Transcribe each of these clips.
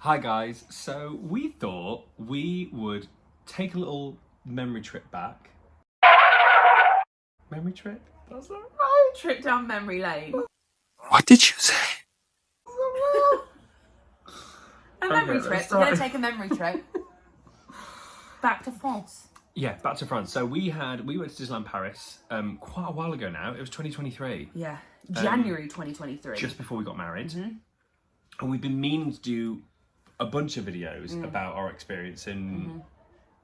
Hi guys, so we thought we would take a little memory trip back. Memory trip? That's not right. Trip down memory lane. What did you say? A memory Okay, trip. let's We're going start. to take a memory trip. Back to France. Yeah, back to France. So we went to Disneyland Paris quite a while ago now. It was 2023. Yeah. January 2023. Just before we got married. And we've been meaning to do a bunch of videos about our experience and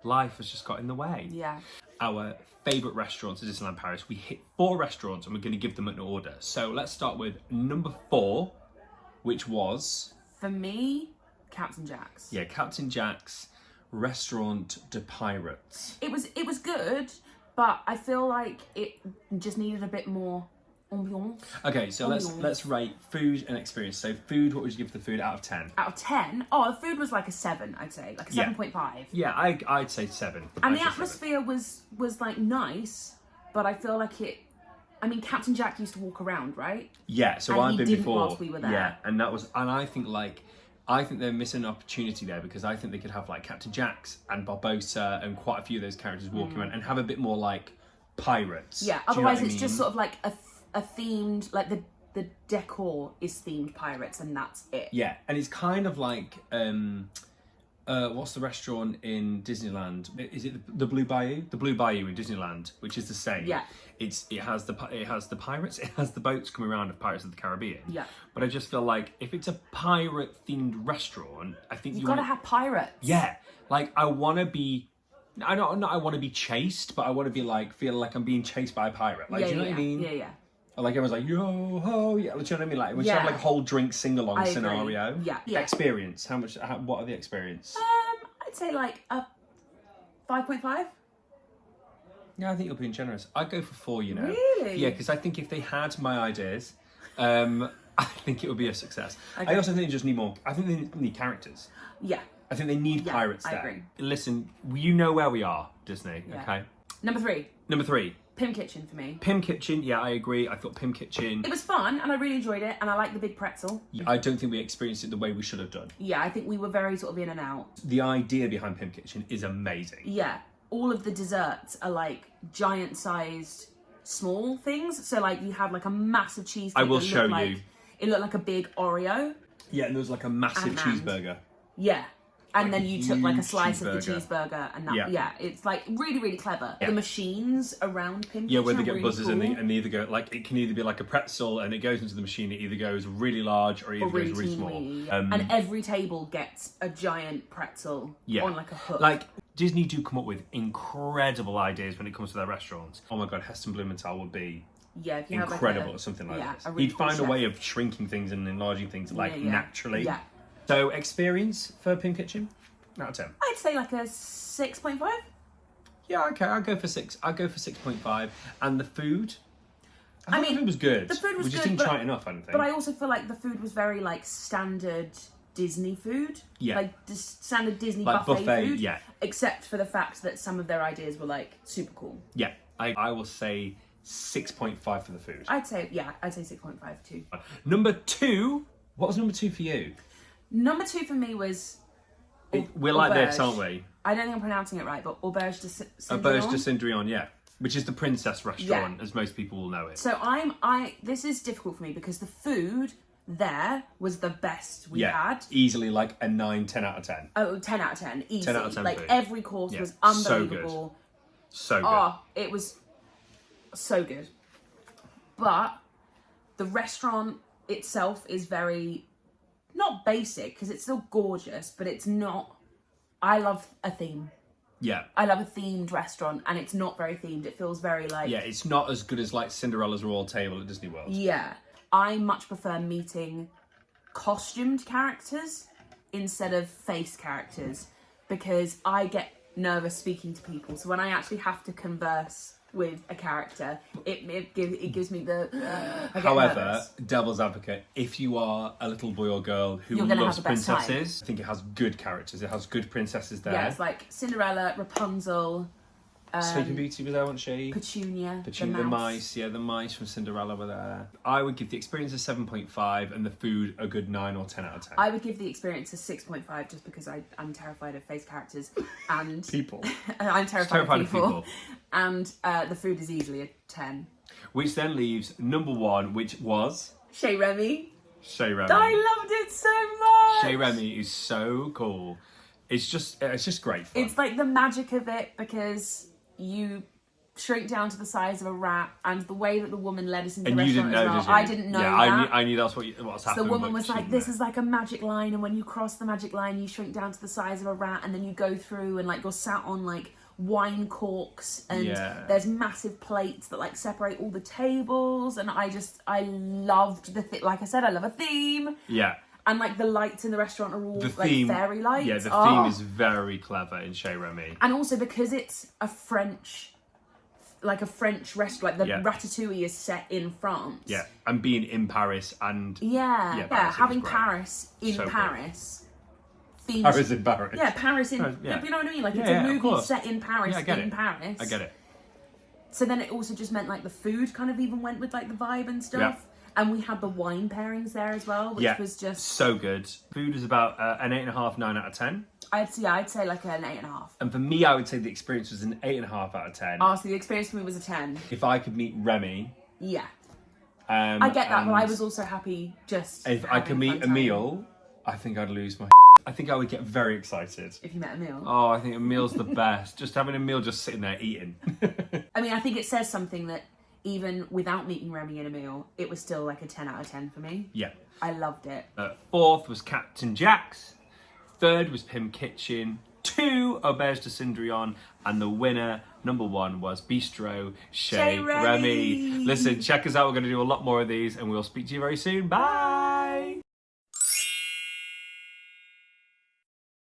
life has just got in the way. Yeah. Our favourite restaurants at Disneyland Paris. We hit 4 restaurants and we're going to give them an order. So let's start with number 4, which was... For me, Captain Jack's. Yeah, Captain Jack's Restaurant de Pirates. It was good, but I feel like it just needed a bit more ambiance. Okay, so let's rate food and experience. So food, what would you give the food out of 10? Out of 10? Oh, the food was like a 7, I'd say. Like a 7.5. Yeah, I'd say 7. And the atmosphere was like nice, but I feel like I mean, Captain Jack used to walk around, right? Yeah, so And I've he been didn't before. whilst we were there. Yeah, and I think they're missing an opportunity there because I think they could have like Captain Jack's and Barbossa and quite a few of those characters walking around and have a bit more like pirates. Yeah, Do you know otherwise what I it's just mean? sort of like a themed, like the decor is themed pirates and that's it. Yeah, and it's kind of like what's the restaurant in Disneyland? Is it the Blue Bayou? The Blue Bayou in Disneyland, which is the same. Yeah. It has the pirates. It has the boats coming around of Pirates of the Caribbean. Yeah. But I just feel like if it's a pirate themed restaurant, I think You've got to have pirates. Yeah, like I want to be. I want to be chased, but I want to be like feel like I'm being chased by a pirate. Like, do you know what I mean? Yeah, yeah. Like everyone's like, yo ho, yeah. Do you know what I mean? Like we should have like a whole drink sing along I agree. scenario. Yeah. Experience. What are the experience? I'd say like a 5.5. Yeah, I think you're being generous. I'd go for 4. You know. Really? Yeah, because I think if they had my ideas, I think it would be a success. Okay. I also think they just need more. I think they need characters. Yeah. I think they need pirates I there. agree. Listen, you know where we are, Disney. Yeah. Okay. Number 3, Number 3. Pimp Kitchen for me. Pimp Kitchen, yeah, I agree. I thought Pimp Kitchen. It was fun and I really enjoyed it and I like the big pretzel. I don't think we experienced it the way we should have done. Yeah, I think we were very sort of in and out. The idea behind Pimp Kitchen is amazing. Yeah, all of the desserts are like giant-sized small things. So like you had like a massive cheesecake. I will that show looked like, you. It looked like a big Oreo. Yeah, and there was like a massive And- cheeseburger. Yeah. And Like then a you took like a huge slice of the cheeseburger. cheeseburger and that, Yeah. yeah, it's like really, really clever. Yeah. The machines around Pimp Yeah, Kitchen where they are get really buzzers cool. and they either go like it can either be like a pretzel and it goes into the machine. It either goes really large or it either goes really small. teeny. And every table gets a giant pretzel on like a hook. Like Disney do come up with incredible ideas when it comes to their restaurants. Oh my god, Heston Blumenthal would be yeah, if you incredible have at something like this. a really He'd cool find a chef. way of shrinking things and enlarging things like Yeah. naturally. Yeah. So experience for Pimp Kitchen? Out of 10. I'd say like a 6.5. Yeah, okay, I'll go for 6. I'll go for 6.5. And the food? I thought mean, the food was good. the food was we just good, didn't but- try it enough, I don't think. But I also feel like the food was very like standard Disney food. Yeah. Like standard Disney Like buffet food. yeah. Except for the fact that some of their ideas were like super cool. Yeah, I will say 6.5 for the food. I'd say 6.5 too. Number 2, what was number 2 for you? Number 2 for me was We're like Auberge. this, aren't we? I don't think I'm pronouncing it right, but Auberge de Cendrillion. Auberge de Cendrillion, yeah. Which is the princess restaurant, as most people will know it. So this is difficult for me because the food there was the best we had. Easily like a 9, 10 out of 10. Oh, 10 out of 10, easy. 10 out of 10 like food. every course was So good. unbelievable. So good. Oh, it was so good. But the restaurant itself is very, not basic, because it's still gorgeous, but it's not, I love a theme. Yeah. I love a themed restaurant, and it's not very themed. It feels very like... Yeah, it's not as good as like Cinderella's Royal Table at Disney World. Yeah. I much prefer meeting costumed characters instead of face characters, because I get nervous speaking to people. So when I actually have to converse with a character, it gives me the... I get However, nervous. devil's advocate, if you are a little boy or girl who You're gonna loves have the best time. princesses, I think it has good characters. It has good princesses there. Yeah, it's like Cinderella, Rapunzel, Sleeping Beauty was there, wasn't she? Petunia, The mice, yeah, the mice from Cinderella were there. I would give the experience a 7.5 and the food a good 9 or 10 out of 10. I would give the experience a 6.5 just because I'm terrified of face characters and People. I'm terrified of people. people. And the food is easily a 10. Which then leaves number 1, which was Shay Remy. Shay Remy. I loved it so much. Shay Remy is so cool. It's just great fun. It's like the magic of it because you shrink down to the size of a rat, and the way that the woman led us into the restaurant as well. I didn't know that. I knew that's what's happening. The woman was like, "This is like a magic line, and when you cross the magic line, you shrink down to the size of a rat, and then you go through, and like you're sat on like wine corks, and there's massive plates that like separate all the tables." And I loved like I said, I love a theme. Yeah. And like the lights in the restaurant are all theme, like fairy lights. Yeah, the theme is very clever in Chez Remy. And also because it's a French restaurant, like the ratatouille is set in France. Yeah, and being in Paris and having Paris in so Paris. Themes, Paris in Paris. Yeah, Paris in. Yeah. You know what I mean? Like it's a movie set in Paris I get in it. Paris. I get it. So then it also just meant like the food kind of even went with like the vibe and stuff. Yeah. And we had the wine pairings there as well, which was just so good. Food is about an 8.5, 9 out of 10. I'd say like an 8.5. And for me, I would say the experience was an 8.5 out of 10. Oh, so the experience for me was a 10. If I could meet Remy, yeah, I get that, but I was also happy just. If I could meet Emile, I think I'd lose my. I think I would get very excited if you met Emile. Oh, I think Emile's the best. Just having Emile just sitting there eating. I mean, I think it says something that. Even without meeting Remy and Emile, it was still like a 10 out of 10 for me. Yeah. I loved it. 4th was Captain Jack's. 3rd was Pimp Kitchen. 2, Auberge de Cendrillion. And the winner, number 1, was Bistro Shay Remy. Listen, check us out. We're going to do a lot more of these and we'll speak to you very soon. Bye.